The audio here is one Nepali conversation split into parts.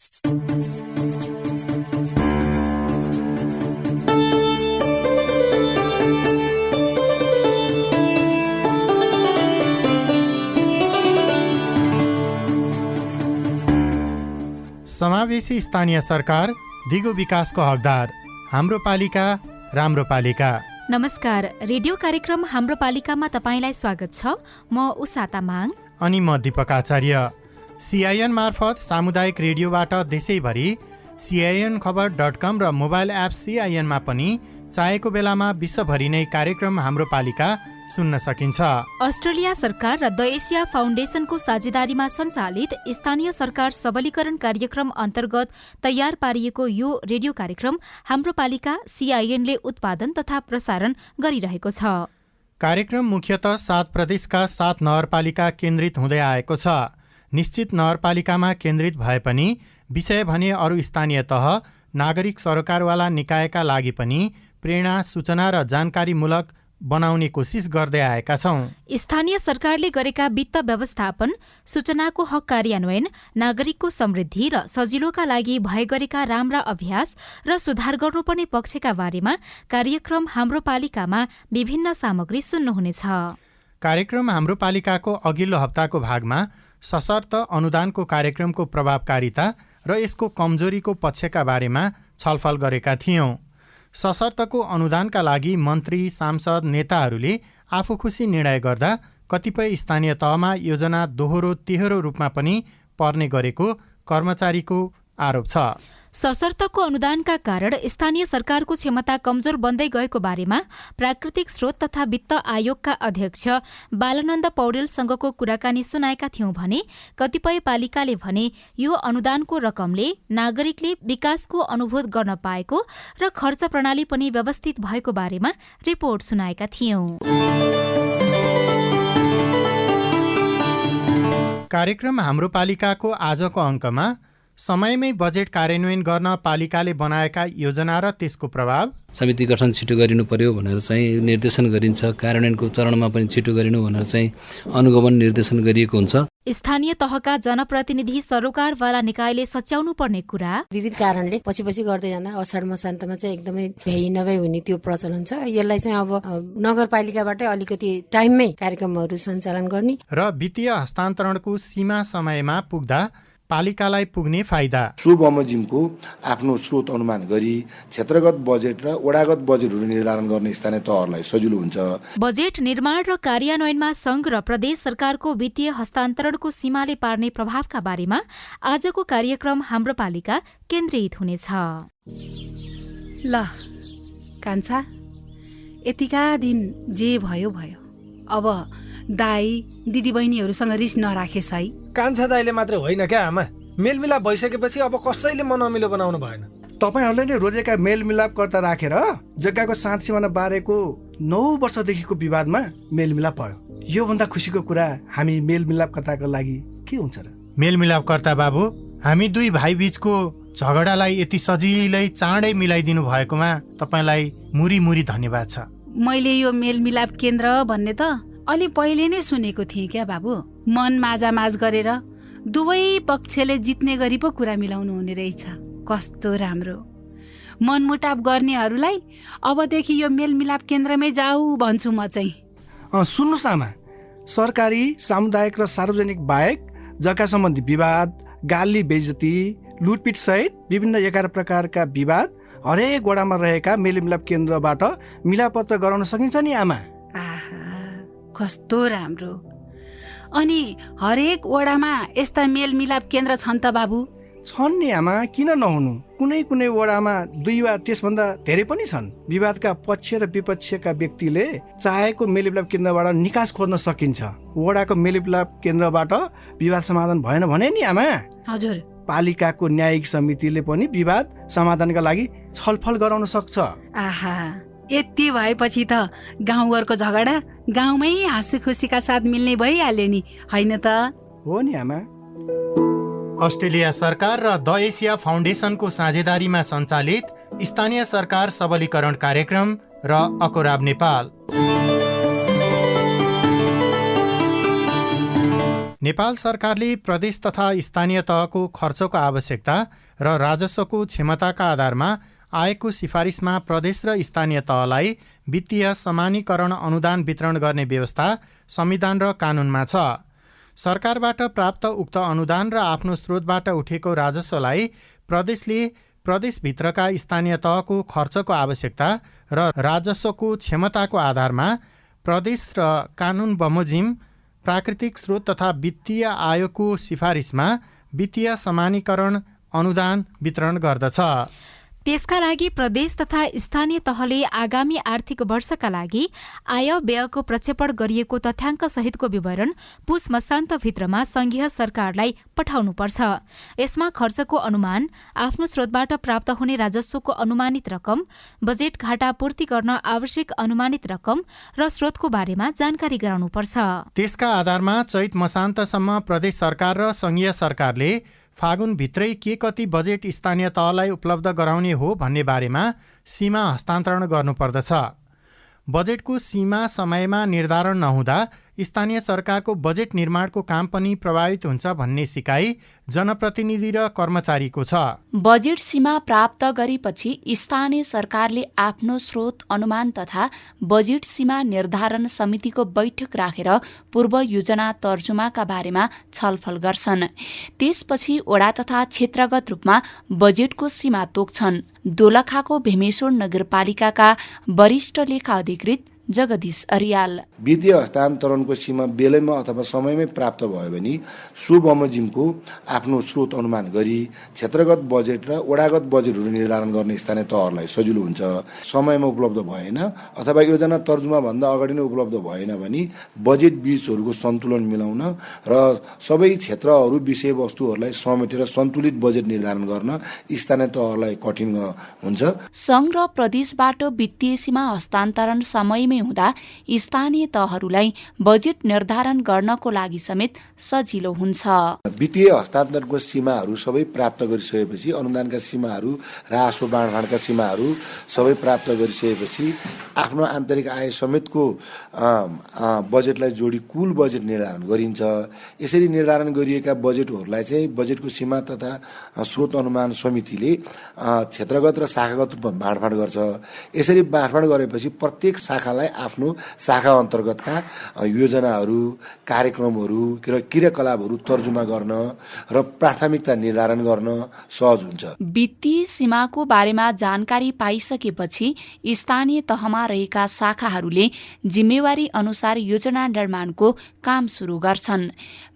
समावेशी स्थानीय सरकार, दिगो विकासको हकदार। हाम्रो पालिका, राम्रो पालिका। नमस्कार, रेडियो कार्यक्रम हाम्रो पालिकामा तपाईंलाई स्वागत छ। म उषा तामाङ अनि म दीपक आचार्य। CIN मार्फत सामुदायिक रेडियोबाट देशैभरि CINखबर.com र मोबाइल एप CINमा पनि चाहेको बेलामा विश्वभरि नै कार्यक्रम हाम्रो पालिका सुन्न सकिन्छ। अस्ट्रेलिया सरकार र द एसिया फाउन्डेसनको साझेदारीमा सञ्चालित स्थानीय सरकार सबलीकरण कार्यक्रम अन्तर्गत तयार पारिएको यो रेडियो कार्यक्रम हाम्रो पालिका CINले उत्पादन तथा प्रसारण गरिरहेको छ। कार्यक्रम मुख्यतः 7 प्रदेशका 7 नगरपालिका केन्द्रित हुँदै आएको छ। निश्चित नगरपालिकामा केन्द्रित भए पनि विषय भने अरू स्थानीय तह, नागरिक सरोकारवाला निकायका लागि पनि प्रेरणा, सूचना र जानकारीमूलक बनाउने कोसिस गर्दै आएका छौं। स्थानीय सरकारले गरेका वित्त व्यवस्थापन, सूचनाको हक कार्यान्वयन, नागरिकको समृद्धि र सजिलोका लागि भए गरेका राम्रा अभ्यास र सुधार गर्नुपर्ने पक्षका बारेमा कार्यक्रम हाम्रो पालिकामा विभिन्न सामग्री सुन्नुहुनेछ। कार्यक्रम हाम्रो पालिकाको अघिल्लो हप्ताको भागमा सशर्त अनुदानको कार्यक्रमको प्रभावकारिता र यसको कमजोरीको पक्षका बारेमा छलफल गरेका थियौं। सशर्तको अनुदानका लागि मन्त्री, सांसद, नेताहरूले आफू खुसी निर्णय गर्दा कतिपय स्थानीय तहमा योजना दोहोरो तेह्रो रूपमा पनि पर्ने गरेको कर्मचारीको आरोप छ। सशर्तको अनुदानका कारण स्थानीय सरकारको क्षमता कमजोर बन्दै गएको बारेमा प्राकृतिक स्रोत तथा वित्त आयोगका अध्यक्ष बालानन्द पौडेलसँगको कुराकानी सुनाएका थियौं भने कतिपय पालिकाले भने यो अनुदानको रकमले नागरिकले विकासको अनुभूत गर्न पाएको र खर्च प्रणाली पनि व्यवस्थित भएको बारेमा रिपोर्ट सुनाएका थियौं। कार्यक्रम हाम्रो पालिकाको आजको अङ्कमा समयमै बजेट कार्यान्वयन गर्न पालिकाले बनाएका योजना र त्यसको प्रभाव, समिति गठन छिटो गरिनु पर्यो भनेर चाहिँ निर्देशन गरिन्छ, कार्यान्वयनको चरणमा पनि छिटो गरिनु भनेर चाहिँ अनुगमन निर्देशन गरिएको हुन्छ। स्थानीय तहका जनप्रतिनिधि सरोकारवाला निकायले सच्याउनु पर्ने कुरा, विविध कारणले पछि गर्दै जाँदा असाढ मसान्तमा चाहिँ एकदमै भ्याइ नभई हुने त्यो प्रचलन छ। यसलाई चाहिँ अब नगरपालिकाबाटै अलिकति टाइममै कार्यक्रमहरू सञ्चालन गर्ने र वित्तीय हस्तान्तरणको सीमा समयमा पुग्दा पालिकालाई पुग्ने फाइदा। बमोजिमको आफ्नो स्रोत अनुमान गरी क्षेत्रगत बजेट र वडागत बजेटहरू निर्धारण गर्ने स्थानीय तहहरूलाई सजिलो हुन्छ। बजेट निर्माण र कार्यान्वयनमा संघ र प्रदेश सरकारको वित्तीय हस्तान्तरणको सीमाले पार्ने प्रभावका बारेमा आजको कार्यक्रम हाम्रो पालिका केन्द्रित हुनेछ। ल कान्छा, यतिका दिन जे भयो भयो, अब दाई दिदीबहिनीहरूसँग रिस नराखेस् है। कान्छा दाइले मात्र होइन क्या आमा, मेलमिलाप भइसकेपछि अब कसैले मन अमिलो बनाउनु भएन। तपाईहरूले नै रोजेका मेलमिलापकर्ता राखेर जग्गाको साँध सिमाना बारेको 9 वर्षदेखिको विवादमा मेलमिलाप भयो। योभन्दा खुसीको कुरा हामी मेलमिलापकर्ताको लागि के हुन्छ र? मेलमिलापकर्ता बाबु, हामी दुई भाइ बीचको झगडालाई यति सजिलै चाँडै मिलाइदिनु भएकोमा तपाईँलाई मुरी मुरी धन्यवाद छ। मैले यो मेलमिलाप केन्द्र भन्ने त अलि पहिले नै सुनेको थिएँ क्या बाबु। मन माझामाझ गरेर दुवै पक्षले जित्ने गरी पो कुरा मिलाउनु हुने रहेछ। कस्तो राम्रो। मनमुटाव गर्नेहरूलाई अबदेखि यो मेलमिलाप केन्द्रमै जाऊ भन्छु म चाहिँ। सुन्नुहोस् आमा, सरकारी, सामुदायिक र सार्वजनिक बाहेक जग्गा सम्बन्धी विवाद, गाली बेइज्जती, लुटपिट सहित विभिन्न 11 प्रकारका विवाद हरेक वडामा रहेका मेलमिलाप केन्द्रबाट मिलापत्र गराउन सकिन्छ नि आमा। कस्तो राम्रो। अनि हरेक वडामा यस्ता मेलमिलाप केन्द्र छन् त बाबु? छन् नि आमा, किन नहुनु। कुनै कुनै वडामा 2 वा त्यसभन्दा धेरै पनि छन्। विवादका पक्ष र विपक्षका व्यक्तिले चाहेको मेलमिलाप केन्द्रबाट निकास खोज्न सकिन्छ। वडाको मेलमिलाप केन्द्रबाट विवाद समाधान भएन भने नि आमा, हजुर, पालिकाको न्यायिक समितिले पनि विवाद समाधानका लागि छलफल गराउन सक्छ। आहा, यति भएपछि त गाउँघरको झगडा गाउँमै हाँसु खुसीका साथ मिल्ने भइहाल्यो नि, होइन त? हो नि आमा। अस्ट्रेलिया सरकार र द एसिया फाउन्डेसनको साझेदारीमा सञ्चालित स्थानीय सरकार सबलीकरण कार्यक्रम र अकोराब नेपाल। नेपाल सरकारले प्रदेश तथा स्थानीय तहको खर्चको आवश्यकता र राजस्वको क्षमताका आधारमा आएको सिफारिसमा प्रदेश र स्थानीय तहलाई वित्तीय समानीकरण अनुदान वितरण गर्ने व्यवस्था संविधान र कानूनमा छ। सरकारबाट प्राप्त उक्त अनुदान र आफ्नो स्रोतबाट उठेको राजस्वलाई प्रदेशले प्रदेशभित्रका स्थानीय तहको खर्चको आवश्यकता र राजस्वको क्षमताको आधारमा प्रदेश र कानून बमोजिम प्राकृतिक स्रोत तथा वित्तीय आयोगको सिफारिसमा वित्तीय समानीकरण अनुदान वितरण गर्दछ। त्यसका लागि प्रदेश तथा स्थानीय तहले आगामी आर्थिक वर्षका लागि आय व्ययको प्रक्षेपण गरिएको तथ्याङ्क सहितको विवरण पुस मसान्तभित्रमा संघीय सरकारलाई पठाउनुपर्छ। यसमा खर्चको अनुमान, आफ्नो स्रोतबाट प्राप्त हुने राजस्वको अनुमानित रकम, बजेट घाटा पूर्ति गर्न आवश्यक अनुमानित रकम र स्रोतको बारेमा जानकारी गराउनुपर्छ। त्यसका आधारमा चैत मसान्तसम्म प्रदेश सरकार र संघीय सरकारले फागुनभित्रै के कति बजेट स्थानीय तहलाई उपलब्ध गराउने हो भन्ने बारेमा सीमा हस्तान्तरण गर्नुपर्दछ। बजेटको सीमा समयमा निर्धारण नहुँदा स्थानीय सरकारको बजेट निर्माणको काम पनि प्रभावित हुन्छ भन्ने सिकाइ जनप्रतिनिधि र कर्मचारीको छ। बजेट सीमा प्राप्त गरेपछि स्थानीय सरकारले आफ्नो स्रोत अनुमान तथा बजेट सीमा निर्धारण समितिको बैठक राखेर पूर्व योजना तर्जुमाका बारेमा छलफल गर्छन्। त्यसपछि वडा तथा क्षेत्रगत रूपमा बजेटको सीमा तोक्छन्। दोलखाको भीमेश्वर नगरपालिकाका वरिष्ठ लेखा अधिकृत जगदीश अरियाल, वित्तीय हस्तान्तरणको सीमा बेलैमा अथवा समयमै प्राप्त भयो भने सो बमोजिमको आफ्नो स्रोत अनुमान गरी क्षेत्रगत बजेट र वडागत बजेटहरू निर्धारण गर्ने स्थानीय तहहरूलाई सजिलो हुन्छ। समयमा उपलब्ध भएन अथवा योजना तर्जुमा भन्दा अगाडि नै उपलब्ध भएन भने बजेट बीचहरूको सन्तुलन मिलाउन र सबै क्षेत्रहरू विषयवस्तुहरूलाई समेटेर सन्तुलित बजेट निर्धारण गर्न स्थानीय तहहरूलाई कठिन हुन्छ। सङ्घ र प्रदेशबाट वित्तीय सीमा हस्तान्तरण समयमै हुँदा स्थानीय तहहरूलाई बजेट निर्धारण गर्नको लागि समेत सजिलो हुन्छ। वित्तीय हस्तान्तरणको सीमाहरू सबै प्राप्त गरिसकेपछि, अनुदानका सीमाहरू, राजस्व बाँडफाँडका सीमाहरू सबै प्राप्त गरिसकेपछि आफ्नो आन्तरिक आय समेतको बजेटलाई जोडी कुल बजेट निर्धारण गरिन्छ। यसरी निर्धारण गरिएका बजेटहरूलाई चाहिँ बजेटको सीमा तथा स्रोत अनुमान समितिले क्षेत्रगत र शाखागत रूपमा बाँडफाँड गर्छ। यसरी बाँडफाँड गरेपछि प्रत्येक शाखालाई आफ्नो शाखा अन्तर्गतका योजनाहरू, कार्यक्रमहरू र क्रियाकलापहरू तर्जुमा गर्न र प्राथमिकता निर्धारण गर्न सहज हुन्छ। वित्तीय सीमाको बारेमा जानकारी पाइसकेपछि स्थानीय तहमा रहेका शाखाहरूले जिम्मेवारी अनुसार योजना निर्माणको काम सुरु गर्छन्।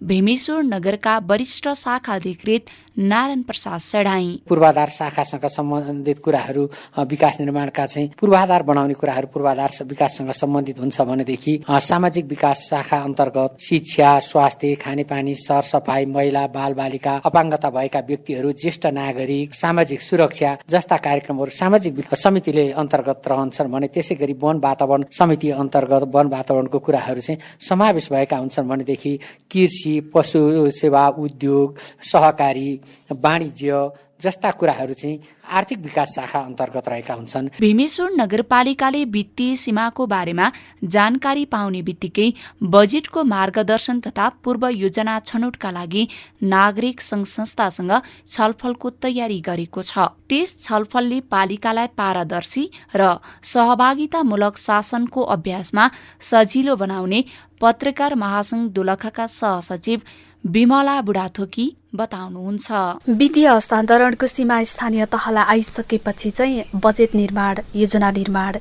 भीमेश्वर नगरका वरिष्ठ शाखा अधिकृत नारायण प्रसाद सेडाई, पूर्वाधार शाखासँग सम्बन्धित कुराहरू विकास निर्माणका चाहिँ पूर्वाधार बनाउने कुराहरू पूर्वाधार विकाससँग सम्बन्धित हुन्छ भनेदेखि सामाजिक विकास शाखा अन्तर्गत शिक्षा, स्वास्थ्य, खानेपानी, सरसफाई, महिला बालबालिका, अपाङ्गता भएका व्यक्तिहरू, ज्येष्ठ नागरिक, सामाजिक सुरक्षा जस्ता कार्यक्रमहरू सामाजिक समितिले अन्तर्गत रहन्छन् भने त्यसै गरी वन वातावरण समिति अन्तर्गत वन वातावरणको कुराहरू चाहिँ समावेश भएका हुन्छन् भनेदेखि कृषि, पशु सेवा, उद्योग, सहकारी, वाणिज्य जस्ता कुराहरू चाहिँ आर्थिक विकास शाखा अन्तर्गत रहेका हुन्छन्। भीमेश्वर नगरपालिकाले वित्तीय सीमाको बारेमा जानकारी पाउने बित्तिकै बजेटको मार्गदर्शन तथा पूर्व योजना छनौटका लागि नागरिक संघ संस्थासँग छलफलको तयारी गरेको छ। त्यस छलफलले पालिकालाई पारदर्शी र सहभागितामूलक शासनको अभ्यासमा सजिलो बनाउने पत्रकार महासंघ दोलखाका सहसचिव विमला बुढाथोकी बताउनुहुन्छ। वित्तीय हस्तान्तरणको सीमा स्थानीय तहलाई आइसकेपछि चाहिँ बजेट निर्माण, योजना निर्माण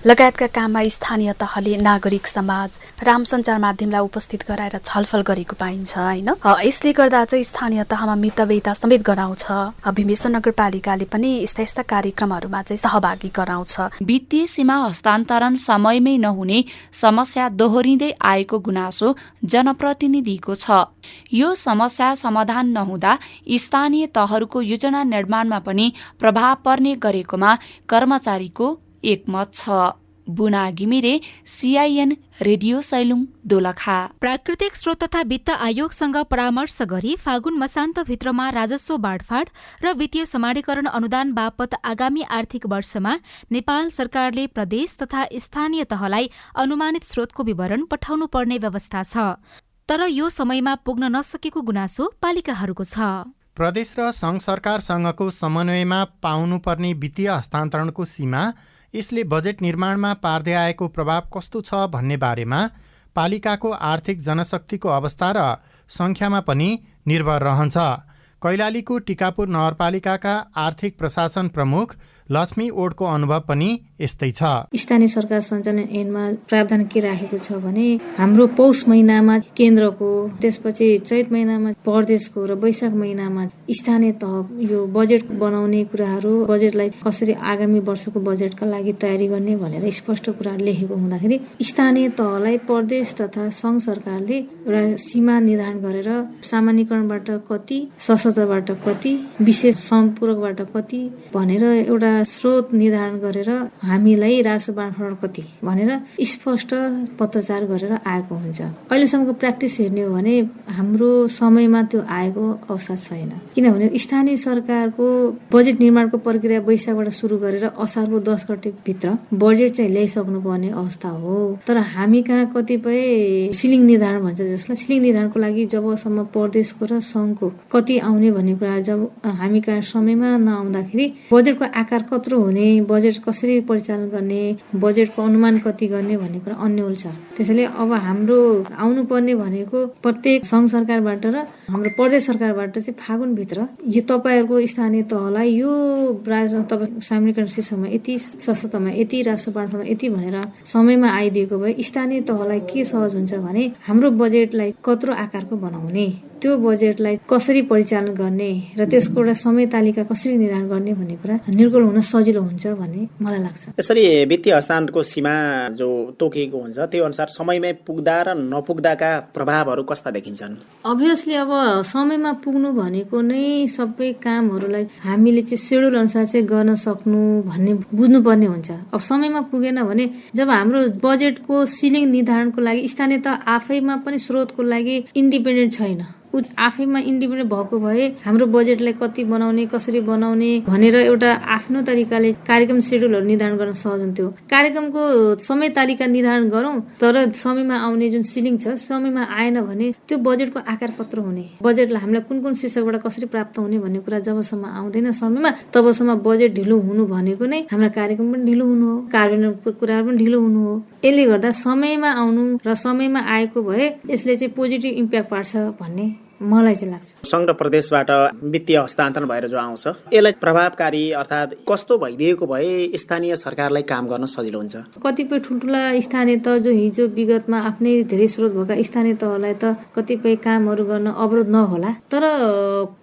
लगायतका काममा स्थानीय तहले नागरिक समाज, राम सञ्चार माध्यमलाई उपस्थित गराएर छलफल गरेको पाइन्छ हैन। यसले गर्दा चाहिँ स्थानीय तहमा मितव्ययता समेत गराउँछ। भीमेश्वर नगरपालिकाले पनि यस्ता कार्यक्रमहरूमा चाहिँ सहभागी गराउँछ। वित्तीय सीमा हस्तान्तरण समयमै नहुने समस्या दोहोरिँदै आएको गुनासो जनप्रतिनिधिको छ। यो समस्या समाधान नहुँदा स्थानीय तहहरूको योजना निर्माणमा पनि प्रभाव पर्ने गरेकोमा कर्मचारीको एकमत छ। बुना घिमिरे, CIN रेडियो सैलुङ, दोलखा। प्राकृतिक स्रोत तथा वित्त आयोगसँग परामर्श गरी फागुन मसान्तभित्रमा राजस्व बाँडफाँड र वित्तीय समानीकरण अनुदान बापत आगामी आर्थिक वर्षमा नेपाल सरकारले प्रदेश तथा स्थानीय तहलाई अनुमानित स्रोतको विवरण पठाउनु पर्ने व्यवस्था छ। तर यो समयमा पुग्न नसकेको गुनासो पालिकाहरूको छ। प्रदेश र सङ्घ सरकारसँगको समन्वयमा पाउनुपर्ने वित्तीय हस्तान्तरणको सीमा, यसले बजेट निर्माणमा पार्दै आएको प्रभाव कस्तो छ भन्ने बारेमा पालिकाको आर्थिक जनशक्तिको अवस्था र सङ्ख्यामा पनि निर्भर रहन्छ। कैलालीको टिकापुर नगरपालिकाका आर्थिक प्रशासन प्रमुख लक्ष्मी ओडको अनुभव पनि यस्तै छ। स्थानीय सरकार सञ्चालन ऐनमा प्रावधान के राखेको छ भने हाम्रो पौष महिनामा केन्द्रको, त्यसपछि चैत महिनामा प्रदेशको र वैशाख महिनामा स्थानीय तह यो बजेट बनाउने कुराहरू, बजेटलाई कसरी आगामी वर्षको बजेटका लागि तयारी गर्ने भनेर स्पष्ट कुरा लेखेको हुँदाखेरि स्थानीय तहलाई प्रदेश तथा सङ्घ सरकारले एउटा सीमा निर्धारण गरेर सामान्यकरणबाट कति, सशस्त्रबाट कति, विशेष सम्पूरकबाट कति भनेर एउटा स्रोत निर्धारण गरेर हामीलाई राजस्व बाँडफाँड कति भनेर स्पष्ट पत्रचार गरेर आएको हुन्छ। अहिलेसम्मको प्र्याक्टिस हेर्ने हो भने हाम्रो समयमा त्यो आएको अवस्था छैन, किनभने स्थानीय सरकारको बजेट निर्माणको प्रक्रिया वैशाखबाट सुरु गरेर असारको 10 गते भित्र बजेट चाहिँ ल्याइसक्नु पर्ने अवस्था हो। तर हामी कहाँ कतिपय सिलिङ निर्धारण भन्छ, जसलाई सिलिङ निर्धारणको लागि जबसम्म प्रदेशको र सङ्घको कति आउने भन्ने कुरा जब हामी कहाँ समयमा नआउँदाखेरि बजेटको आकार कत्रो हुने, बजेट कसरी परिचालन गर्ने, बजेटको अनुमान कति गर्ने भन्ने कुरा अन्यल छ। त्यसैले अब हाम्रो आउनुपर्ने भनेको प्रत्येक सङ्घ सरकारबाट र हाम्रो प्रदेश सरकारबाट चाहिँ फागुनभित्र यो तपाईँहरूको स्थानीय तहलाई यो तपाईँ सामान्यकरण शीर्षकमा यति, सशस्त्रमा यति, राजस्व बाँडफाँडमा यति भनेर समयमा आइदिएको भए स्थानीय तहलाई के सहज हुन्छ भने हाम्रो बजेटलाई कत्रो आकारको बनाउने, त्यो बजेटलाई कसरी परिचालन गर्ने र त्यसको एउटा समय तालिका कसरी निर्धारण गर्ने भन्ने कुरा निर्गोल हुन सजिलो हुन्छ भन्ने मलाई लाग्छ। यसरी वित्तीय हस्तान्तरणको सीमा जो तोकिएको हुन्छ त्यो अनुसार समयमै पुग्दा र नपुग्दाका प्रभावहरू कस्ता देखिन्छन्? अभियसली अब समयमा पुग्नु भनेको नै सबै कामहरूलाई हामीले चाहिँ सेड्युल अनुसार चाहिँ गर्न सक्नु भन्ने बुझ्नुपर्ने हुन्छ। अब समयमा पुगेन भने जब हाम्रो बजेटको सिलिङ निर्धारणको लागि स्थानीय तह आफैमा पनि स्रोतको लागि इन्डिपेन्डेन्ट छैन, आफैमा इन्डिपेन्डेन्ट भएको भए हाम्रो बजेटलाई कति बनाउने, कसरी बनाउने भनेर एउटा आफ्नो तरिकाले कार्यक्रम सेड्युलहरू निर्धारण गर्न सहज हुन्थ्यो। कार्यक्रमको समय तालिका निर्धारण गरौँ, तर समयमा आउने जुन सिलिङ छ समयमा आएन भने त्यो बजेटको आकार कत्रो हुने, बजेटलाई हामीलाई कुन कुन शीर्षकबाट कसरी प्राप्त हुने भन्ने कुरा जबसम्म आउँदैन समयमा, तबसम्म बजेट ढिलो हुनु भनेको नै हाम्रा कार्यक्रम पनि ढिलो हुनु हो, कार्यान्वयनको कुराहरू पनि ढिलो हुनु हो। यसले गर्दा समयमा आउनु र समयमा आएको भए यसले चाहिँ पोजिटिभ इम्प्याक्ट पार्छ भन्ने मलाई चाहिँ लाग्छ। सङ्घ र प्रदेशबाट वित्तीय हस्तान्तरण भएर जो आउँछ यसलाई प्रभावकारी अर्थात् कस्तो भइदिएको भए स्थानीय सरकारलाई काम गर्न सजिलो हुन्छ? कतिपय ठुल्ठुला स्थानीय तह जो हिजो विगतमा आफ्नै धेरै स्रोत भएका स्थानीय तहलाई त कतिपय कामहरू गर्न अवरोध नहोला, तर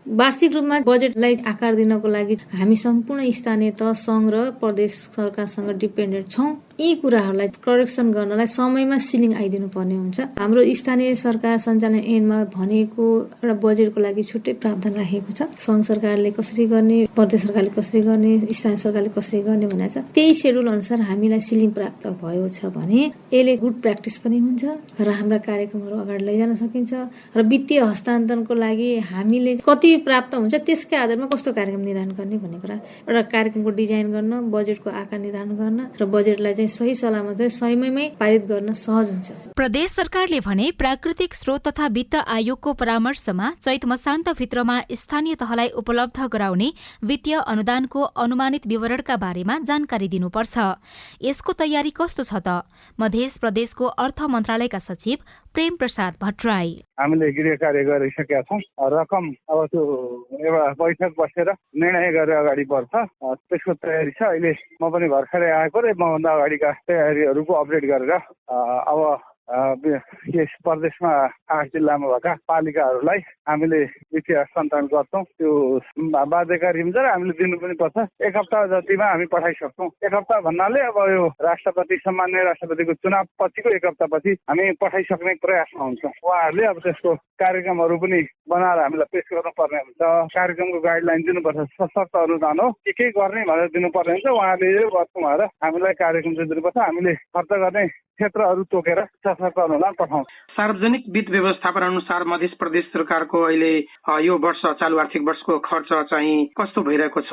वार्षिक रूपमा बजेटलाई आकार दिनको लागि हामी सम्पूर्ण स्थानीय तह सङ्घ र प्रदेश सरकारसँग डिपेन्डेन्ट छौँ। यी कुराहरूलाई करेक्सन गर्नलाई समयमा सिलिङ आइदिनु पर्ने हुन्छ। हाम्रो स्थानीय सरकार सञ्चालन ऐनमा भनेको एउटा बजेटको लागि छुट्टै प्रावधान राखेको छ। सङ्घ सरकारले कसरी गर्ने, प्रदेश सरकारले कसरी गर्ने, स्थानीय सरकारले कसरी गर्ने भनेको छ। त्यही सेड्युल अनुसार हामीलाई सिलिङ प्राप्त भयो छ भने यसले गुड प्र्याक्टिस पनि हुन्छ र हाम्रा कार्यक्रमहरू अगाडि लैजान सकिन्छ र वित्तीय हस्तान्तरणको लागि हामीले कति प्राप्त हुन्छ त्यसकै आधारमा कस्तो कार्यक्रम निर्धारण गर्ने भन्ने कुरा, एउटा कार्यक्रमको डिजाइन गर्न, बजेटको आकार निर्धारण गर्न र बजेटलाई चाहिँ सही सलामत समयमै पारित गर्न सहज हुन्छ। प्रदेश सरकारले भने प्राकृतिक स्रोत तथा वित्त आयोगको परामर्शमा चैत मसान्तभित्रमा स्थानीय तहलाई उपलब्ध गराउने वित्तीय अनुदानको अनुमानित विवरणका बारेमा जानकारी दिनुपर्छ। यसको तयारी कस्तो छ त? मध्य प्रदेशको अर्थ मन्त्रालयका सचिव प्रेम प्रसाद भट्टराई: हामीले गृह कार्य गरिसकेका छौँ। रकम अब त्यो एउटा बैठक बसेर निर्णय गरेर अगाडि बढ्छ, त्यसको तयारी छ। अहिले म पनि भर्खरै आएको र मभन्दा अगाडिका तयारीहरूको अपडेट गरेर अब यस प्रदेशमा 8 जिल्लामा भएका पालिकाहरूलाई हामीले वित्तीय हस्तान्तरण गर्छौँ। त्यो बाध्यकारी हुन्छ र हामीले दिनु पनि पर्छ। 1 हप्ता जतिमा हामी पठाइसक्छौँ। 1 हप्ता भन्नाले अब यो राष्ट्रपति सामान्य राष्ट्रपतिको चुनाव पछिको 1 हप्तापछि हामी पठाइसक्ने प्रयासमा हुन्छौँ। उहाँहरूले अब त्यसको कार्यक्रमहरू पनि बनाएर हामीलाई पेश गर्नुपर्ने हुन्छ। कार्यक्रमको गाइडलाइन दिनुपर्छ। सशक्त अनुदान हो, के गर्ने भनेर दिनुपर्ने हुन्छ। उहाँहरूले यो गर्छौँ भनेर हामीलाई कार्यक्रम चाहिँ दिनुपर्छ। हामीले खर्च गर्ने क्षेत्रहरू तोकेर तर्फका अनुदान पठाउँछ। सार्वजनिक वित्त व्यवस्थापन अनुसार मध्य प्रदेश सरकारको अहिले यो वर्ष चालु आर्थिक वर्षको खर्च चाहिँ कस्तो भइरहेको छ?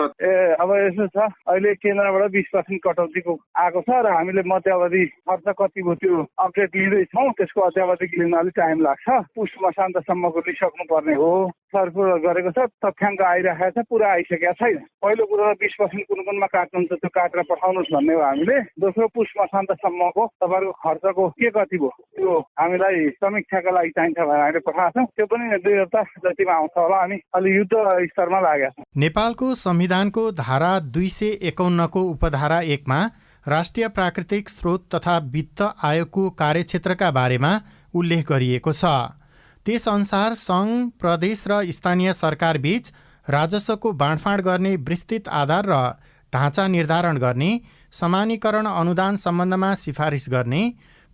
अब यसो छ, अहिले केन्द्रबाट 20% कटौतीको आएको छ र हामीले मध्यावधि खर्च कति भयो त्यो अपडेट लिँदैछौँ। त्यसको अत्यावधिक लिन अलिक टाइम लाग्छ। पुष मसान्तसम्मको लिइसक्नु पर्ने हो। सरपुर गरेको छ, तथ्याङ्क आइरहेको छ, पुरा आइसकेको छैन। पहिलो कुरो 20% कुन कुनमा काट्नुहुन्छ त्यो काटेर पठाउनुहोस् भन्ने हो हामीले। दोस्रो पुष मसान्तसम्मको तपाईँहरूको खर्चको के कति भयो त्यो हामीलाई समीक्षाका लागि चाहिन्छ भनेर हामीले पठाएको छौँ। त्यो पनि 2 हप्ता जतिमा आउँछ होला। हामी अलि युद्ध स्तरमा लागेका छौँ। नेपालको संविधानको धारा 251 को उपधारा 1 मा राष्ट्रिय प्राकृतिक स्रोत तथा वित्त आयोगको कार्यक्षेत्रका बारेमा उल्लेख गरिएको छ। त्यसअनुसार सङ्घ, प्रदेश र स्थानीय सरकार बीच राजस्वको बाँडफाँड गर्ने विस्तृत आधार र ढाँचा निर्धारण गर्ने, समानीकरण अनुदान सम्बन्धमा सिफारिस गर्ने,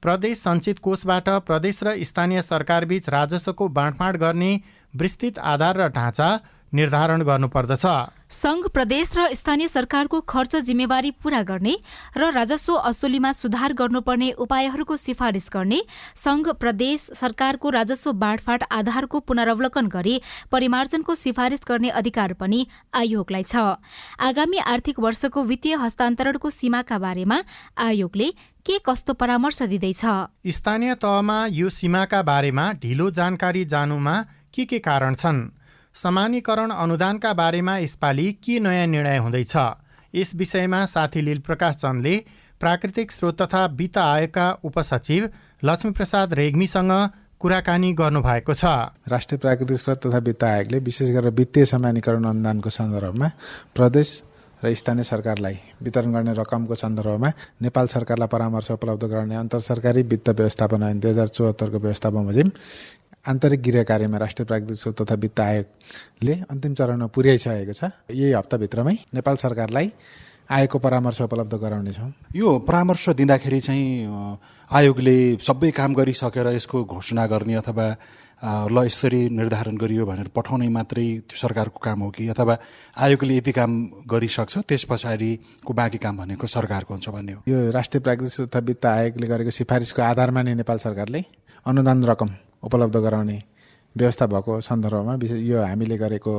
प्रदेश सञ्चित कोषबाट प्रदेश र स्थानीय सरकारबीच राजस्वको बाँडफाँड गर्ने विस्तृत आधार र ढाँचा निर्धारण गर्नुपर्दछ। सङ्घ, प्रदेश र स्थानीय सरकारको खर्च जिम्मेवारी पूरा गर्ने र राजस्व असुलीमा सुधार गर्नुपर्ने उपायहरूको सिफारिस गर्ने, सङ्घ, प्रदेश सरकारको राजस्व बाँडफाँड आधारको पुनरावलोकन गरी परिमार्जनको सिफारिस गर्ने अधिकार पनि आयोगलाई छ। आगामी आर्थिक वर्षको वित्तीय हस्तान्तरणको सीमाका बारेमा आयोगले के कस्तो परामर्श दिँदैछ? स्थानीय तहमा यो सीमाका बारेमा ढिलो जानकारी जानुमा के कारण छन्? समानीकरण अनुदानका बारेमा यसपालि के नयाँ निर्णय हुँदैछ? यस विषयमा साथी लीलप्रकाश चन्दले प्राकृतिक स्रोत तथा वित्त आयोगका उपसचिव लक्ष्मीप्रसाद रेग्मीसँग कुराकानी गर्नुभएको छ। राष्ट्रिय प्राकृतिक स्रोत तथा वित्त आयोगले विशेष गरेर वित्तीय समानीकरण अनुदानको सन्दर्भमा प्रदेश र स्थानीय सरकारलाई वितरण गर्ने रकमको सन्दर्भमा नेपाल सरकारलाई परामर्श उपलब्ध गराउने अन्तर सरकारी वित्त व्यवस्थापन ऐन 2074 को व्यवस्था बमोजिम आन्तरिक गृह कार्यमा राष्ट्रिय प्राकृतिक स्रोत तथा वित्त आयोगले अन्तिम चरणमा पुर्याइसकेको छ। यही हप्ताभित्रमै नेपाल सरकारलाई आयोगको परामर्श उपलब्ध गराउनेछौँ। यो परामर्श दिँदाखेरि चाहिँ आयोगले सबै काम गरिसकेर यसको घोषणा गर्ने अथवा ल यसरी निर्धारण गरियो भनेर पठाउने मात्रै सरकारको काम हो कि अथवा आयोगले यति काम गरिसक्छ त्यस पछाडिको बाँकी काम भनेको सरकारको हुन्छ भन्ने हो? यो राष्ट्रिय प्राकृतिक स्रोत तथा वित्त आयोगले गरेको सिफारिसको आधारमा नै नेपाल सरकारले अनुदान रकम उपलब्ध गराउने व्यवस्था भएको सन्दर्भमा यो हामीले गरेको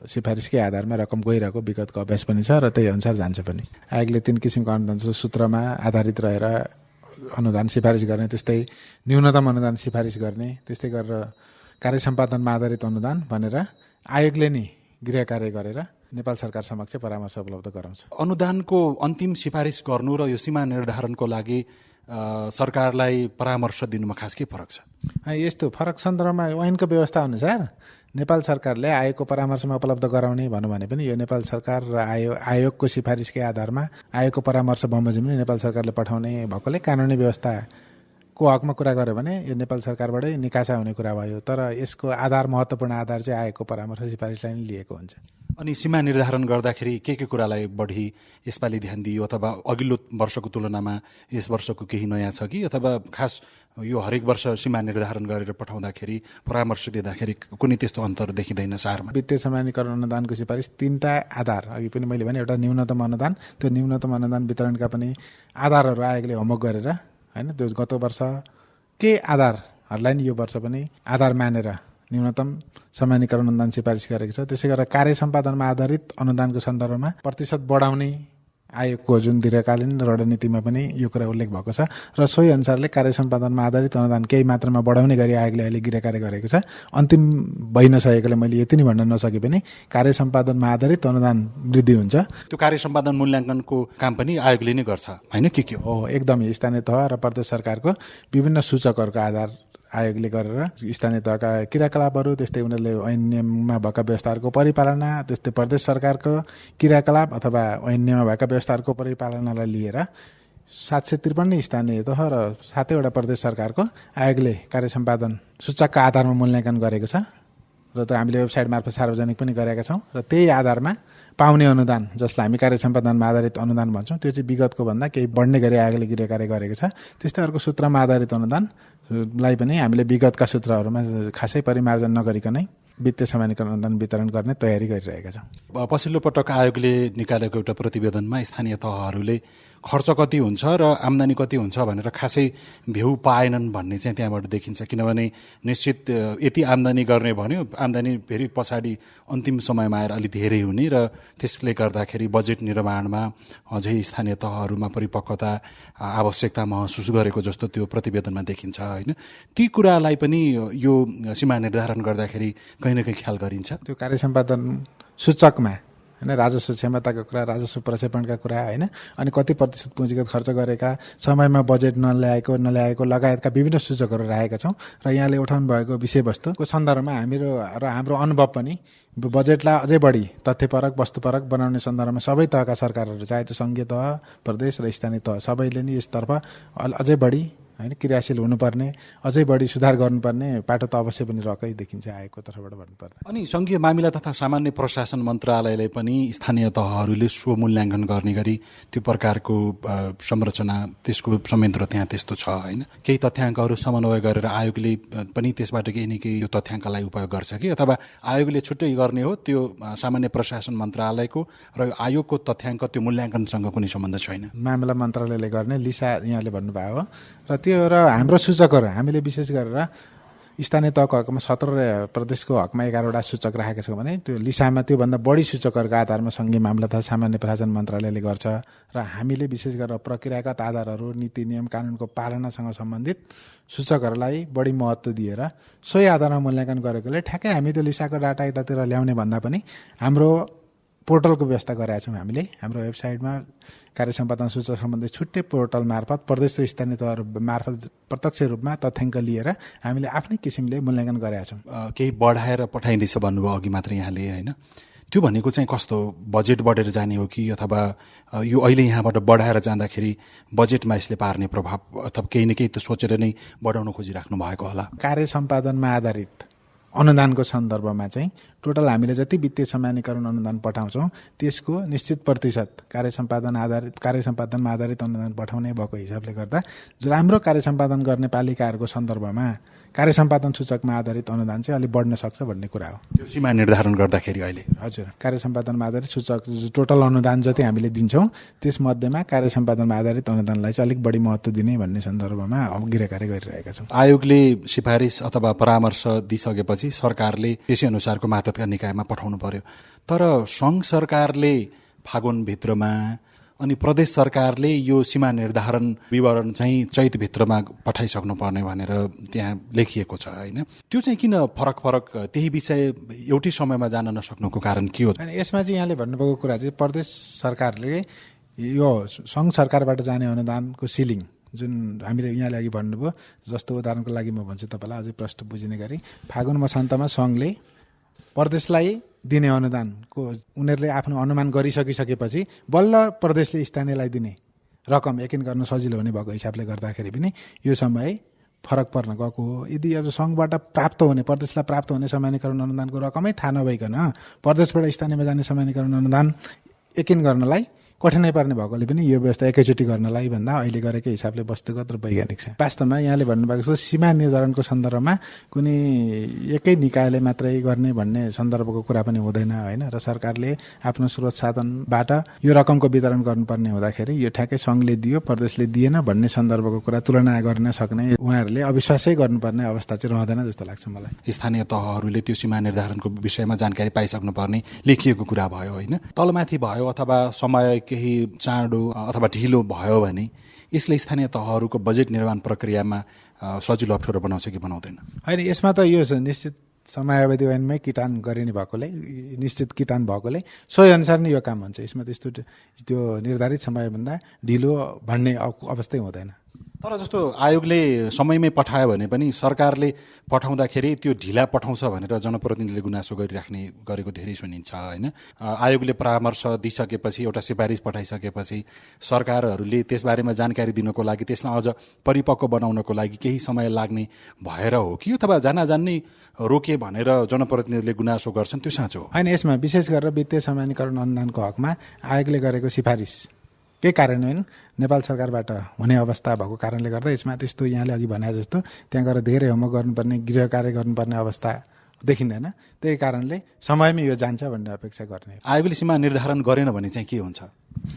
सिफारिसकै आधारमा रकम गइरहेको विगतको अभ्यास पनि छ र त्यही अनुसार जान्छ पनि। आयोगले 3 किसिमको अनुदान सूत्रमा आधारित रहेर अनुदान सिफारिस गर्ने, त्यस्तै न्यूनतम अनुदान सिफारिस गर्ने, त्यस्तै गरेर कार्य सम्पादनमा आधारित अनुदान भनेर आयोगले नै गृह कार्य गरेर नेपाल सरकार समक्ष परामर्श उपलब्ध गराउँछ। अनुदानको अन्तिम सिफारिस गर्नु र यो सीमा निर्धारणको लागि सरकारलाई परामर्श दिनुमा खास के फरक छ? यस्तो फरक सन्दर्भमा ऐनको व्यवस्था अनुसार नेपाल सरकारले आयोगको परामर्शमा उपलब्ध गराउने भन्नु भने पनि यो नेपाल सरकार र आयोगको सिफारिसकै आधारमा आयोगको परामर्श बमोजिम नै नेपाल सरकारले पठाउने भएकोले कानुनी व्यवस्थाको हकमा कुरा गर्यो भने यो नेपाल सरकारबाटै निकासा हुने कुरा भयो। तर यसको आधार, महत्त्वपूर्ण आधार चाहिँ आयोगको परामर्श सिफारिसलाई नै लिएको हुन्छ। अनि सीमा निर्धारण गर्दाखेरि के कुरालाई बढी यसपालि ध्यान दियो अथवा अघिल्लो वर्षको तुलनामा यस वर्षको केही नयाँ छ कि अथवा खास यो हरेक वर्ष सीमा निर्धारण गरेर पठाउँदाखेरि परामर्श दिँदाखेरि कुनै त्यस्तो अन्तर देखिँदैन सारमा? वित्तीय समानीकरण अनुदानको सिफारिस 3टा आधार, अघि पनि मैले भने एउटा न्यूनतम अनुदान, त्यो न्यूनतम अनुदान वितरणका पनि आधारहरू आयोगले होमवर्क गरेर हैन त्यो गत वर्ष के आधारहरूलाई नि यो वर्ष पनि आधार मानेर न्यूनतम समानीकरण अनुदान सिफारिस गरेको छ। त्यसै गरेर कार्य सम्पादनमा आधारित अनुदानको सन्दर्भमा प्रतिशत बढाउने आयोगको जुन दीर्घकालीन रणनीतिमा पनि यो कुरा उल्लेख भएको छ र सोही अनुसारले कार्य सम्पादनमा आधारित अनुदान केही मात्रामा बढाउने गरी आयोगले अहिले गृह कार्य गरेको छ। अन्तिम भइ नसकेकोले मैले यति नै भन्न नसके पनि कार्य सम्पादनमा आधारित अनुदान वृद्धि हुन्छ। त्यो कार्य सम्पादन मूल्याङ्कनको काम पनि आयोगले नै गर्छ हैन? के हो? एकदमै स्थानीय तह र प्रदेश सरकारको विभिन्न सूचकहरूको आधार आयोगले गरेर स्थानीय तहका क्रियाकलापहरू, त्यस्तै उनीहरूले ऐन नियममा भएका व्यवस्थाहरूको परिपालना, त्यस्तै प्रदेश सरकारको क्रियाकलाप अथवा ऐन नियममा भएका व्यवस्थाहरूको परिपालनालाई लिएर 753 स्थानीय तह र 7वटा प्रदेश सरकारको आयोगले कार्य सम्पादन सूचकका आधारमा मूल्याङ्कन गरेको छ र त्यो हामीले वेबसाइट मार्फत सार्वजनिक पनि गरेका छौँ। र त्यही आधारमा पाउने अनुदान, जसलाई हामी कार्य सम्पादनमा आधारित अनुदान भन्छौँ, त्यो चाहिँ विगतको भन्दा केही बढ्ने गरी आयोगले गृह कार्य गरेको छ। त्यस्तै अर्को सूत्रमा आधारित अनुदानलाई पनि हामीले विगतका सूत्रहरूमा खासै परिमार्जन नगरिकनै वित्तीय समानीकरण अनुदान वितरण गर्ने तयारी गरिरहेका छौँ। पछिल्लो पटक आयोगले निकालेको एउटा प्रतिवेदनमा स्थानीय तहहरूले खर्च कति हुन्छ र आम्दानी कति हुन्छ भनेर खासै भ्यू पाएनन् भन्ने चाहिँ त्यहाँबाट देखिन्छ। किनभने निश्चित यति आम्दानी गर्ने भन्यो, आम्दानी फेरि पछाडि अन्तिम समयमा आएर अलि धेरै हुने र त्यसले गर्दाखेरि बजेट निर्माणमा अझै स्थानीय तहहरूमा परिपक्वता आवश्यकता महसुस गरेको जस्तो त्यो प्रतिवेदनमा देखिन्छ होइन। ती कुरालाई पनि यो सीमा निर्धारण गर्दाखेरि कहीँ न कहीँ ख्याल गरिन्छ। त्यो कार्य सम्पादन सूचकमा होइन राजस्व क्षमताको कुरा, राजस्व प्रक्षेपणका कुरा होइन, अनि कति प्रतिशत पुँजीगत खर्च गरेका, समयमा बजेट नल्याएको लगायतका विभिन्न सूचकहरू राखेका छौँ र यहाँले उठाउनु भएको विषयवस्तुको सन्दर्भमा हाम्रो अनुभव पनि बजेटलाई अझै बढी तथ्यपरक वस्तुपरक बनाउने सन्दर्भमा सबै तहका सरकारहरू, चाहे त्यो सङ्घीय तह, प्रदेश र स्थानीय तह, सबैले नि यसतर्फ अझै बढी होइन क्रियाशील हुनुपर्ने, अझै बढी सुधार गर्नुपर्ने पाटो त अवश्य पनि रकै देखिन्छ आएको तर्फबाट भन्नुपर्दा। अनि सङ्घीय मामिला तथा सामान्य प्रशासन मन्त्रालयले पनि स्थानीय तहहरूले स्वमूल्याङ्कन गर्ने गरी त्यो प्रकारको संरचना, त्यसको संयन्त्र त्यहाँ त्यस्तो छ होइन। केही तथ्याङ्कहरू समन्वय गरेर आयोगले पनि त्यसबाट केही न केही यो तथ्याङ्कलाई उपयोग गर्छ कि, अथवा आयोगले छुट्टै गर्ने हो त्यो सामान्य प्रशासन मन्त्रालयको र आयोगको तथ्याङ्क त्यो मूल्याङ्कनसँग कुनै सम्बन्ध छैन? मामिला मन्त्रालयले गर्ने लिसा यहाँले भन्नुभयो हो, र त्यो र हाम्रो सूचकहरू हामीले विशेष गरेर स्थानीय तहको हकमा 17 प्रदेशको हकमा 11वटा सूचक राखेका छौँ भने त्यो लिसामा त्योभन्दा बढी सूचकहरूका आधारमा सङ्घीय मामला तथा सामान्य प्रशासन मन्त्रालयले गर्छ र हामीले विशेष गरेर प्रक्रियागत आधारहरू, नीति नियम कानुनको पालनासँग सम्बन्धित सूचकहरूलाई बढी महत्त्व दिएर सोही आधारमा मूल्याङ्कन गरेकोले ठ्याक्कै हामी त्यो लिसाको डाटा यतातिर ल्याउने भन्दा पनि हाम्रो पोर्टलको व्यवस्था गरेका छौँ। हामीले हाम्रो वेबसाइटमा कार्य सम्पादन सूचक सम्बन्धी छुट्टै पोर्टल मार्फत प्रदेश र स्थानीय तहहरू मार्फत प्रत्यक्ष रूपमा तथ्याङ्क लिएर हामीले आफ्नै किसिमले मूल्याङ्कन गरेका छौँ। केही बढाएर पठाइँदैछ भन्नुभयो अघि मात्र यहाँले होइन, त्यो भनेको चाहिँ कस्तो, बजेट बढेर जाने हो कि, अथवा यो अहिले यहाँबाट बढाएर जाँदाखेरि बजेटमा यसले पार्ने प्रभाव अथवा केही न केही त सोचेर नै बढाउन खोजिराख्नु भएको होला? कार्य सम्पादनमा आधारित अनुदानको सन्दर्भमा चाहिँ टोटल हामीले जति वित्तीय समानीकरण अनुदान पठाउँछौँ त्यसको निश्चित प्रतिशत कार्य सम्पादनमा आधारित अनुदान पठाउने भएको हिसाबले गर्दा राम्रो कार्य सम्पादन गर्ने पालिकाहरूको सन्दर्भमा कार्य सम्पादन सूचकमा आधारित अनुदान चाहिँ अलिक बढ्न सक्छ भन्ने कुरा हो। त्यो सीमा निर्धारण गर्दाखेरि अहिले हजुर कार्य सम्पादनमा आधारित सूचक टोटल अनुदान जति हामीले दिन्छौँ त्यसमध्येमा कार्य सम्पादनमा आधारित अनुदानलाई चाहिँ अलिक बढी महत्त्व दिने भन्ने सन्दर्भमा गिराकार्य गरिरहेका छौँ। आयोगले सिफारिस अथवा परामर्श दिइसकेपछि सरकारले त्यसै अनुसारको मातहतका निकायमा पठाउनु पर्यो, तर सङ्घ सरकारले फागुनभित्रमा अनि प्रदेश सरकारले यो सीमा निर्धारण विवरण चाहिँ चैतभित्रमा पठाइसक्नु पर्ने भनेर त्यहाँ लेखिएको छ होइन। त्यो चाहिँ किन फरक त्यही विषय एउटै समयमा जान नसक्नुको कारण के हो? यसमा चाहिँ यहाँले भन्नुभएको कुरा चाहिँ प्रदेश सरकारले यो सङ्घ सरकारबाट जाने अनुदानको सिलिङ जुन हामीले यहाँले अघि भन्नुभयो, जस्तो उदाहरणको लागि म भन्छु तपाईँलाई अझै प्रश्न बुझिने गरी, फागुन मसान्तमा सङ्घले प्रदेशलाई दिने अनुदानको उनीहरूले आफ्नो अनुमान गरिसकिसकेपछि बल्ल प्रदेशले स्थानीयलाई दिने रकम यकिन गर्न सजिलो हुने भएको हिसाबले गर्दाखेरि पनि यो समय फरक पर्न गएको हो। यदि अब सङ्घबाट प्राप्त हुने, प्रदेशलाई प्राप्त हुने समानीकरण अनुदानको रकमै थाहा नभइकन प्रदेशबाट स्थानीयमा जाने समानीकरण अनुदान यकिन गर्नलाई कठिनाइ पर्ने भएकोले पनि यो व्यवस्था एकैचोटि गर्नलाई भन्दा अहिले गरेको हिसाबले वस्तुगत र वैज्ञानिक छ। वास्तवमा यहाँले भन्नुभएको जस्तो सीमा निर्धारणको सन्दर्भमा कुनै एकै निकायले मात्रै गर्ने भन्ने सन्दर्भको कुरा पनि हुँदैन होइन, र सरकारले आफ्नो स्रोत साधनबाट यो रकमको वितरण गर्नुपर्ने हुँदाखेरि यो ठ्याक्कै सङ्घले दियो प्रदेशले दिएन भन्ने सन्दर्भको कुरा तुलना गर्न सक्ने उहाँहरूले अविश्वासै गर्नुपर्ने अवस्था चाहिँ रहँदैन जस्तो लाग्छ मलाई। स्थानीय तहहरूले त्यो सीमा निर्धारणको विषयमा जानकारी पाइसक्नुपर्ने लेखिएको कुरा भयो होइन, तलमाथि भयो अथवा समय केही चाँडो अथवा ढिलो भयो भने यसले स्थानीय तहहरूको बजेट निर्माण प्रक्रियामा सजिलो अप्ठ्यारो बनाउँछ कि बनाउँदैन? होइन, यसमा त यो निश्चित समयावधि ऐनमै किटान गरिने भएकोले, निश्चित किटान भएकोले सोही अनुसार नै यो काम हुन्छ। यसमा त्यस्तो त्यो निर्धारित समयभन्दा ढिलो भन्ने अवस्थै हुँदैन। तर जस्तो आयोगले समयमै पठायो भने पनि सरकारले पठाउँदाखेरि त्यो ढिला पठाउँछ भनेर जनप्रतिनिधिले गुनासो गरेको धेरै सुनिन्छ होइन। आयोगले परामर्श दिइसकेपछि, एउटा सिफारिस पठाइसकेपछि सरकारहरूले त्यसबारेमा जानकारी दिनको लागि, त्यसलाई अझ परिपक्व बनाउनको लागि केही समय लाग्ने भएर हो कि, अथवा जानै रोके भनेर जनप्रतिनिधिले गुनासो गर्छन्, त्यो साँचो हो? होइन, यसमा विशेष गरेर वित्तीय समानीकरण अनुदानको हकमा आयोगले गरेको सिफारिस केही कार्यान्वयन नेपाल सरकारबाट हुने अवस्था भएको कारणले गर्दा यसमा त्यस्तो यहाँले अघि भने जस्तो त्यहाँ गएर धेरै होमवर्क गर्नुपर्ने, गृह कार्य गर्नुपर्ने अवस्था देखिँदैन। त्यही कारणले समयमै यो जान्छ भन्ने अपेक्षा गर्ने। आयोगले सीमा निर्धारण गरेन भने चाहिँ के हुन्छ?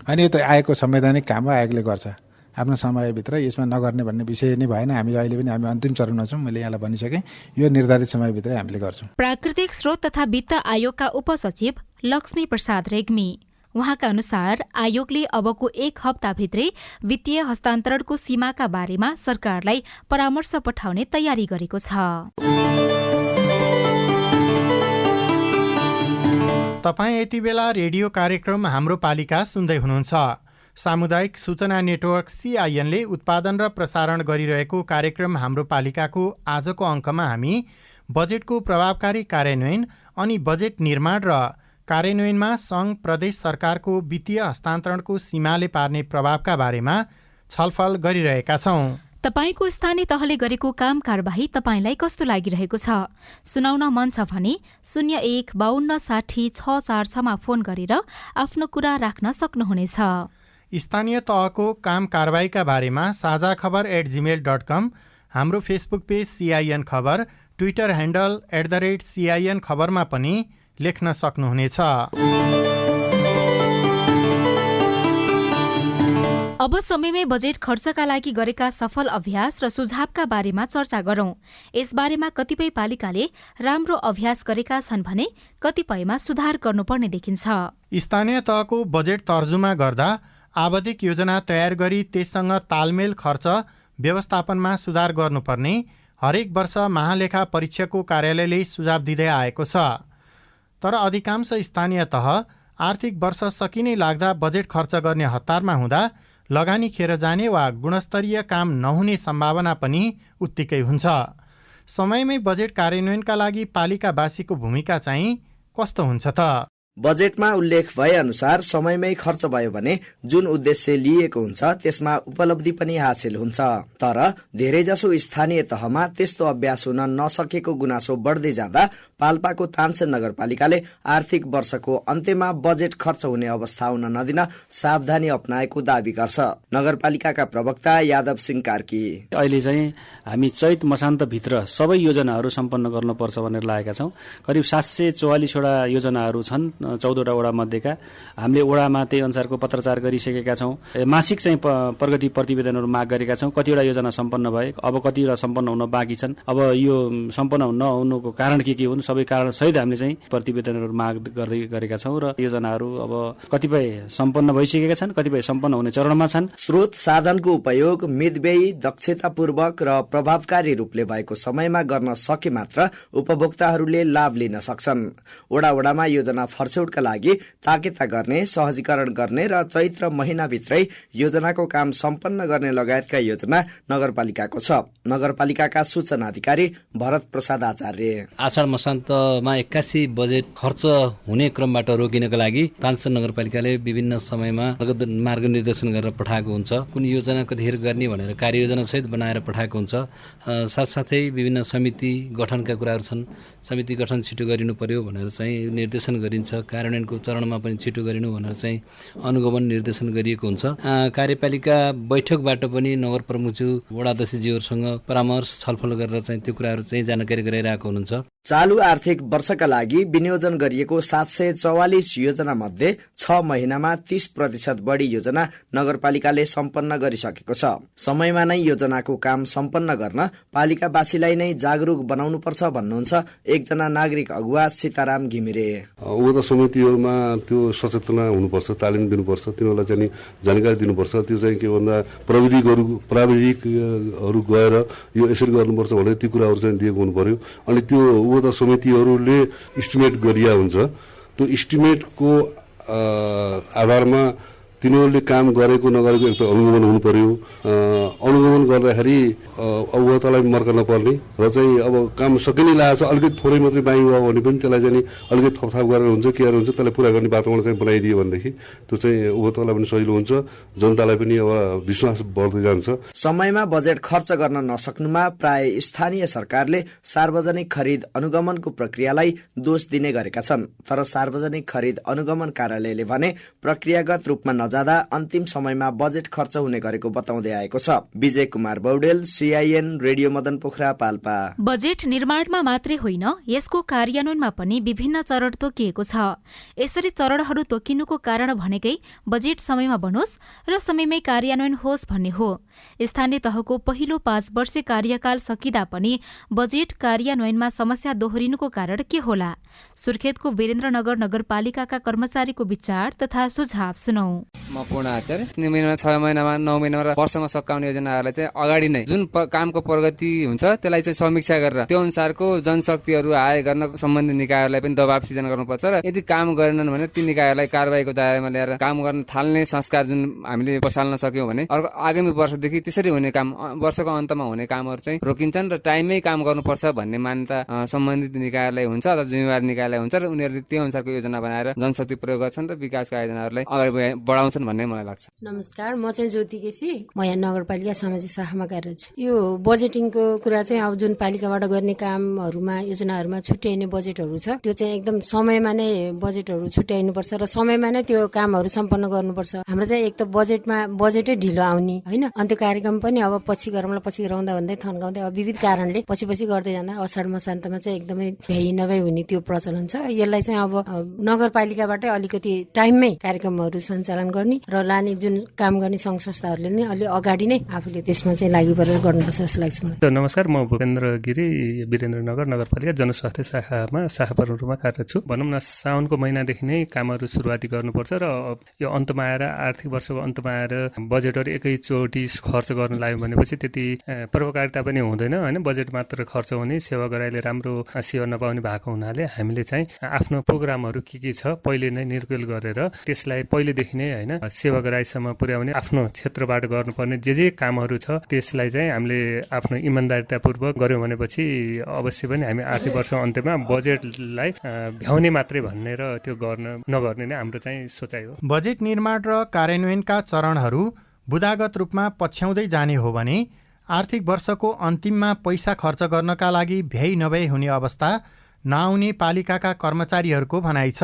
अनि यो त आयोगको संवैधानिक काम हो, आयोगले गर्छ आफ्नो समयभित्र। यसमा नगर्ने भन्ने विषय नै भएन। हामी अहिले पनि हामी अन्तिम चरणमा छौँ। मैले यहाँलाई भनिसकेँ, यो निर्धारित समयभित्रै हामीले गर्छौँ। प्राकृतिक स्रोत तथा वित्त आयोगका उपसचिव लक्ष्मी प्रसाद रेग्मी, उहाँका अनुसार आयोगले अबको 1 हप्ताभित्रै वित्तीय हस्तान्तरणको सीमाका बारेमा सरकारलाई परामर्श पठाउने तयारी गरेको छ। तपाईँ यति बेला रेडियो कार्यक्रम हाम्रो पालिका सुन्दै हुनुहुन्छ। सामुदायिक सूचना नेटवर्क CINले उत्पादन र प्रसारण गरिरहेको कार्यक्रम हाम्रो पालिकाको आजको अङ्कमा हामी बजेटको प्रभावकारी कार्यान्वयन अनि बजेट निर्माण र कार्यान्वयनमा सङ्घ प्रदेश सरकारको वित्तीय हस्तान्तरणको सीमाले पार्ने प्रभावका बारेमा छलफल गरिरहेका छौँ। तपाईको स्थानीय तहले गरेको काम कारबाही तपाईलाई कस्तो लागिरहेको छ? सुनाउन मन छ भने 01 52 60 646 मा फोन गरेर आफ्नो कुरा राख्न सक्नुहुनेछ। स्थानीय तहको काम कारबाहीका बारेमा साझा खबर @gmail.com, हाम्रो फेसबुक पेज CIN खबर, ट्विटर ह्यान्डल @CIN खबरमा पनि लेख्न सक्नुहुनेछ। अब समयमै बजेट खर्चका लागि गरेका सफल अभ्यास र सुझावका बारेमा चर्चा गरौं। यसबारेमा कतिपय पालिकाले राम्रो अभ्यास गरेका छन् भने कतिपयमा सुधार गर्नुपर्ने देखिन्छ। स्थानीय तहको बजेट तर्जुमा गर्दा आवधिक योजना तयार गरी त्यससँग तालमेल खर्च व्यवस्थापनमा सुधार गर्नुपर्ने हरेक वर्ष महालेखा परीक्षकको कार्यालयले सुझाव दिँदै आएको छ। तर अधिकांश स्थानीय तह आर्थिक वर्ष सकिनै लाग्दा बजेट खर्च गर्ने हतारमा हुँदा लगानी खेर जाने वा गुणस्तरीय काम नहुने सम्भावना पनि उत्तिकै हुन्छ। समयमै बजेट कार्यान्वयनका लागि पालिकावासीको भूमिका चाहिँ कस्तो हुन्छ त? बजेटमा उल्लेख भए अनुसार समयमै खर्च भयो भने जुन उद्देश्य लिएको हुन्छ त्यसमा उपलब्धि पनि हासिल हुन्छ। तर धेरैजसो स्थानीय तहमा त्यस्तो अभ्यास हुन नसकेको गुनासो बढ्दै जाँदा पाल्पाको तानसेन नगरपालिकाले आर्थिक वर्षको अन्त्यमा बजेट खर्च हुने अवस्था हुन नदिन सावधानी अपनाएको दावी गर्छ नगरपालिकाका प्रवक्ता यादव सिंह कार्की। अहिले चाहिँ हामी चैत मसान्तभित्र सबै योजनाहरू सम्पन्न गर्नुपर्छ भनेर लागेका छौँ। करिब 744 वटा योजनाहरू छन् 14 वटा मध्येका। हामीले वडामा त्यही अनुसारको पत्रचार गरिसकेका छौँ। मासिक चाहिँ प्रगति प्रतिवेदनहरू माग गरेका छौँ। कतिवटा योजना सम्पन्न भए, अब कतिवटा सम्पन्न हुन बाँकी छन्। अब यो सम्पन्न नहुनुको कारण के हुन् सबै कारण सहित हामीले चाहिँ प्रतिवेदनहरू माग गर्दै गरेका छौँ र योजनाहरू अब कतिपय सम्पन्न भइसकेका छन्, कतिपय सम्पन्न हुने चरणमा छन्। स्रोत साधनको उपयोग मितव्ययी, दक्षतापूर्वक र प्रभावकारी रूपले भएको समयमा गर्न सके मात्र उपभोक्ताहरूले लाभ लिन सक्छन्। वडा वडामा योजना फर्स्यौटका लागि ताकेता गर्ने, सहजीकरण गर्ने र चैत्र महिनाभित्रै योजनाको काम सम्पन्न गर्ने लगायतका योजना नगरपालिकाको छ। नगरपालिकाका सूचना अधिकारी भरत प्रसाद आचार्य। आषाढ मसान्तमा 81 बजेट खर्च हुने क्रमबाट रोकिनका लागि तानसेन नगरपालिकाले विभिन्न समयमा मार्ग निर्देशन गरेर पठाएको हुन्छ। कुन योजना कतिखेर गर्ने भनेर कार्ययोजना सहित बनाएर पठाएको हुन्छ। साथसाथै विभिन्न समिति गठनका कुराहरू छन्। समिति गठन छिटो गरिनु पर्यो भनेर चाहिँ निर्देशन गरिन्छ। कार्यान्वयनको चरणमा पनि छिटो गरिनु भनेर चाहिँ अनुगमन निर्देशन गरिएको हुन्छ। कार्यपालिका बैठकबाट पनि नगर प्रमुखज्यू, वडाध्यक्षज्यूहरूसँग परामर्श छलफल गरेर चाहिँ त्यो कुराहरू चाहिँ जानकारी गराइरहेको हुनुहुन्छ। चालू आर्थिक वर्षका लागि विनियोजन गरिएको 744 योजना मध्ये 6 महिनामा 30% बढी योजना नगरपालिकाले सम्पन्न गरिसकेको छ। समयमा नै योजनाको काम सम्पन्न गर्न पालिकावासीलाई नै जागरूक बनाउनुपर्छ भन्नुहुन्छ एकजना नागरिक अगुवा सीताराम घिमिरे। वडा समितिहरूमा त्यो सचेतना हुनुपर्छ, तालिम दिनुपर्छ, तिनीहरूलाई चाहिँ जानकारी दिनुपर्छ। त्यो चाहिँ के भन्दा प्राविधिकहरू गएर यो यसरी गर्नुपर्छ भनेर ती कुराहरू चाहिँ दिएको हुनु पर्यो। अनि त्यो वडा समितिहरूले इस्टिमेट गरिया हुन्छ। त्यो इस्टिमेटको आधारमा तिनीहरूले काम गरेको नगरेको एक त अनुगमन हुनु पर्यो। अनुगमन गर्दाखेरि अवगतलाई मर्क नपर्ने र चाहिँ अब काम सकिनै लागेको छ, अलिकति थोरै मात्रै बाँकी भयो भने पनि त्यसलाई चाहिँ अलिकति थपथाप गरेर हुन्छ, के हुन्छ, त्यसलाई पुरा गर्ने वातावरण चाहिँ बनाइदियो भनेदेखि त्यो चाहिँ अवगतलाई पनि सजिलो हुन्छ, जनतालाई पनि अब विश्वास बढ्दै जान्छ। समयमा बजेट खर्च गर्न नसक्नुमा प्राय स्थानीय सरकारले सार्वजनिक खरिद अनुगमनको प्रक्रियालाई दोष दिने गरेका छन्। तर सार्वजनिक खरिद अनुगमन कार्यालयले भने प्रक्रियागत रूपमा नजाँदा अन्तिम समयमा बजेट खर्च हुने गरेको बताउँदै आएको छ। Vijay Kumar Baudel, CIN radio Madan Pokhara Palpa. Budget निर्माणमा मात्रै होइन, यसको कार्यान्वयनमा पनि विभिन्न चरण तोकिएको छ। यसरी चरणहरू तोकिनुको कारण भनेकै बजेट समयमा बनोस् र समयमै कार्यान्वयन होस् भन्ने हो। स्थानीय तहको पहिलो 5 वर्षे कार्यकाल सकिँदा पनि बजेट कार्यान्वयनमा समस्या दोहोरिनुको कारण के होला? सुर्खेतको वीरेन्द्रनगर नगरपालिकाका कर्मचारीको विचार तथा सुझाव सुनौ। म पूर्ण आचार्य। 3 महिनामा, 6 महिनामा, 9 महिनामा र वर्षमा सकाउने योजनाहरूलाई चाहिँ अगाडि नै जुन कामको प्रगति हुन्छ त्यसलाई चाहिँ समीक्षा गरेर त्यो अनुसारको जनशक्तिहरू आय गर्न सम्बन्धित निकायहरूलाई पनि दबाब सिर्जना गर्नुपर्छ र यदि काम गरेनन् भने ती निकायहरूलाई कारबाहीको दायरामा ल्याएर काम गर्न थाल्ने संस्कार जुन हामीले बसाल्न सक्यौं भने अर्को आगामी वर्षदेखि त्यसरी हुने काम, वर्षको अन्तमा हुने कामहरू चाहिँ रोकिन्छन् र टाइममै काम गर्नुपर्छ भन्ने मान्यता सम्बन्धित निकायलाई हुन्छ अथवा जिम्मेवार निकायलाई हुन्छ र उनीहरूले त्यो अनुसारको योजना बनाएर जनशक्ति प्रयोग गर्छन् र विकासको आयोजनाहरूलाई अगाडि बढाउँछन् भन्ने मलाई लाग्छ। नमस्कार, म चाहिँ ज्योति केसी, म यहाँ नगरपालिका सामाजिक शाखामा कार्यरत छु। यो बजेटिङको कुरा चाहिँ अब जुन पालिकाबाट गर्ने कामहरूमा योजनाहरूमा छुट्याइने बजेटहरू छ त्यो चाहिँ एकदम समयमा नै बजेटहरू छुट्याइनुपर्छ र समयमा नै त्यो कामहरू सम्पन्न गर्नुपर्छ। हाम्रो चाहिँ एक त बजेटै ढिलो आउने होइन, अनि त्यो कार्यक्रम पनि अब पछि गराउँदा भन्दै थन्काउँदै अब विविध कारणले पछि गर्दै जाँदा असाढ मसान्तमा चाहिँ एकदमै भ्याइ नभ्याइ हुने त्यो प्रचलन छ। यसलाई चाहिँ अब नगरपालिकाबाटै अलिकति टाइममै कार्यक्रमहरू सञ्चालन गर्ने र लाने जुन काम गर्ने सङ्घ संस्थाहरूले नै अलि अगाडि नै आफूले त्यसमा चाहिँ लागि परेर गर्नुपर्छ जस्तो लाग्छ मलाई। नमस्कार, म भूपेन्द्र गिरी, वीरेन्द्रनगर नगरपालिका जनस्वास्थ्य शाखामा शाखा प्रमुखमा कार्यरत छु। भनौँ न साउनको महिनादेखि नै कामहरू सुरुवाती गर्नुपर्छ र यो अन्तमा आएर आर्थिक वर्षको अन्तमा आएर बजेटहरू एकैचोटि खर्च गर्न लाग्यो भनेपछि त्यति प्रभावकारिता पनि हुँदैन होइन। बजेट मात्र खर्च हुने, सेवा गराइले राम्रो सेवा नपाउने भएको हुनाले हामीले चाहिँ आफ्नो प्रोग्रामहरू के छ पहिले नै निर्कुल गरेर त्यसलाई पहिलेदेखि नै होइन सेवा गराइसम्म पुर्याउने आफ्नो क्षेत्रबाट गर्नुपर्ने जे कामहरू छ त्यसलाई चाहिँ हामीले आफ्नो इमान्दारितापूर्वक गर्यौँ भनेपछि अवश्य पनि हामी आर्थिक वर्ष अन्त्यमा बजेटलाई भ्याउने मात्रै भन्ने र त्यो नगर्ने नै हाम्रो चाहिँ सोचाइ हो। बजेट निर्माण र कार्यान्वयनका चरणहरू बुदागत रूपमा पछ्याउँदै जाने हो भने आर्थिक वर्षको अन्तिममा पैसा खर्च गर्नका लागि भ्याइ नभ्याइ हुने अवस्था नआउने पालिकाका कर्मचारीहरूको भनाइ छ।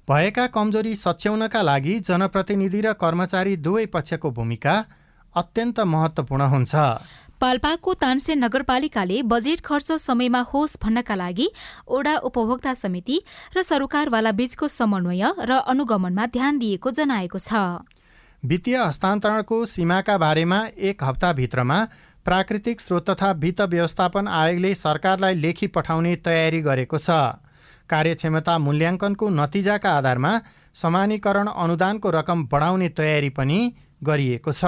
भएका कमजोरी सच्याउनका लागि जनप्रतिनिधि र कर्मचारी दुवै पक्षको भूमिका अत्यन्त महत्त्वपूर्ण हुन्छ। पाल्पाको तानसे नगरपालिकाले बजेट खर्च समयमा होस् भन्नका लागि ओडा उपभोक्ता समिति र सरकारवाला बीचको समन्वय र अनुगमनमा ध्यान दिएको जनाएको छ। वित्तीय हस्तान्तरणको सीमाका बारेमा 1 हप्ताभित्रमा प्राकृतिक स्रोत तथा वित्त व्यवस्थापन आयोगले सरकारलाई लेखी पठाउने तयारी गरेको छ। कार्यक्षमता मूल्याङ्कनको नतिजाका आधारमा समानीकरण अनुदानको रकम बढाउने तयारी पनि गरिएको छ।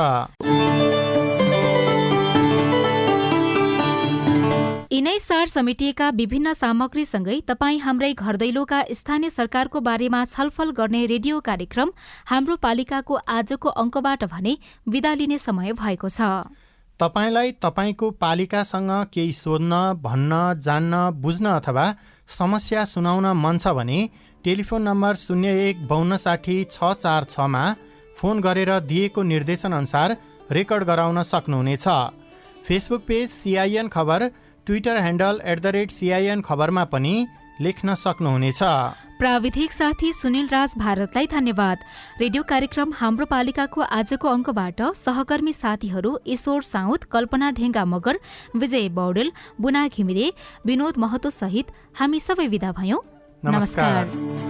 यिनै सार समेटिएका विभिन्न सामग्रीसँगै तपाईँ हाम्रै घरदैलोका स्थानीय सरकारको बारेमा छलफल गर्ने रेडियो कार्यक्रम हाम्रो पालिकाको आजको अङ्कबाट भने बिदा लिने समय भएको छ। तपाईलाई तपाईको पालिकासँग केही सोध्न, भन्न, जान्न, बुझ्न अथवा समस्या सुनाउन मन छ भने टेलिफोन नम्बर 015260 646 मा फोन गरेर दिएको निर्देशनअनुसार रेकर्ड गराउन सक्नुहुनेछ। फेसबुक पेज CIN खबर, ट्विटर ह्यान्डल @CIN खबरमा पनि लेख्न सक्नुहुनेछ। प्राविधिक साथी सुनिल राज भारतलाई धन्यवाद। रेडियो कार्यक्रम हाम्रो पालिकाको आजको अङ्कबाट सहकर्मी साथीहरू ईश्वर साउद, कल्पना ढेङ्गा मगर, विजय बौडेल, बुना घिमिरे, विनोद महतो सहित हामी सबै विदा भयौं। नमस्कार।